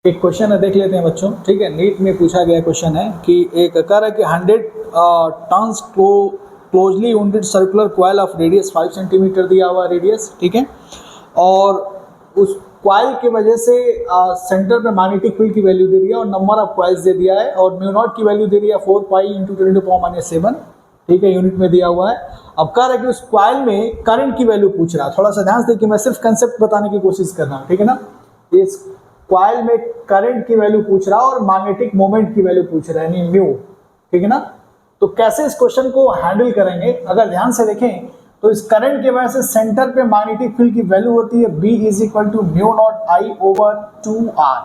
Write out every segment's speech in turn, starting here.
एक क्वेश्चन है, देख लेते हैं बच्चों। ठीक है, नीट में पूछा गया क्वेश्चन है कि एक कह रहा है कि 100 turns closely bounded circular coil of radius 5 centimetre दिया हुआ रेडियस। ठीक है, और उस कॉइल की वजह से सेंटर पे मैग्नेटिक फील्ड की वैल्यू दे दिया और नंबर ऑफ कॉइल्स दे दिया है और म्यू नॉट की वैल्यू दे दिया 4 पाई इंटू 10⁻⁷। ठीक है, यूनिट में दिया हुआ है। अब कह रहा है कि उस कॉइल में करंट की वैल्यू पूछ रहा है। थोड़ा सा ध्यान से देखिए, मैं सिर्फ कंसेप्ट बताने की कोशिश कर रहा हूँ। ठीक है ना, इस कॉइल में करंट की वैल्यू पूछ रहा है और मैग्नेटिक मोमेंट की वैल्यू पूछ रहा है, यानी म्यू। ठीक है ना, तो कैसे इस क्वेश्चन को हैंडल करेंगे, अगर ध्यान से देखें तो इस करंट की वजह से सेंटर पे मैग्नेटिक फील्ड की वैल्यू होती है B = म्यू नॉट I/2R।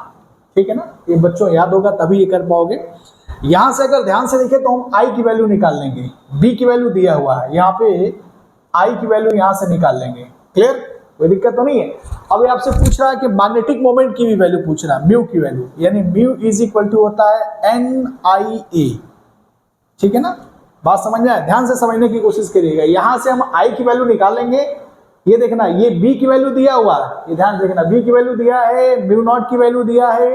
ठीक है ना, ये बच्चों याद होगा तभी ये कर पाओगे। यहां से अगर ध्यान से देखें तो हम I की वैल्यू निकाल लेंगे, B की वैल्यू दिया हुआ है, यहाँ पे I की वैल्यू यहां से निकाल लेंगे। क्लियर, कोई दिक्कत तो नहीं है। अब ये आपसे पूछ रहा है कि मैग्नेटिक मोमेंट की भी वैल्यू पूछ रहा है, म्यू की वैल्यू, यानी म्यू = होता है NIA। ठीक है ना, बात समझ में आए, ध्यान से समझने की कोशिश करिएगा। यहां से हम I की वैल्यू निकालेंगे। ये देखना, ये B की वैल्यू दिया हुआ है, ये ध्यान देखना, B की वैल्यू दिया है, म्यू नॉट की वैल्यू दिया है,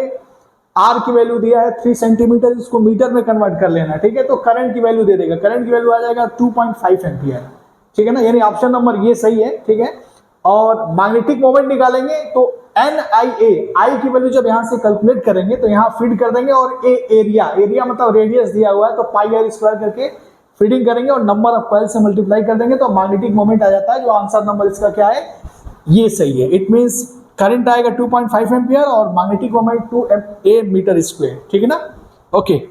R की वैल्यू दिया है 3 सेंटीमीटर, इसको मीटर में कन्वर्ट कर लेना। ठीक है, तो करंट की वैल्यू दे देगा, करंट की वैल्यू आ जाएगा 2.5 एम्पियर। ठीक है ना, यानी ऑप्शन नंबर ये सही है। ठीक है, और मैग्नेटिक मोमेंट निकालेंगे तो NIA, I की वैल्यू जब यहां से कैलकुलेट करेंगे तो यहां फीड कर देंगे और एरिया मतलब रेडियस दिया हुआ है तो πr² करके फीडिंग करेंगे और नंबर ऑफ कॉइल से मल्टीप्लाई कर देंगे तो मैग्नेटिक मोमेंट आ जाता है। जो आंसर नंबर इसका क्या है, ये सही है। इट मींस करंट आएगा 2.5 एम्पियर और magnetic moment 2 A metre square. ठीक है ना, ओके।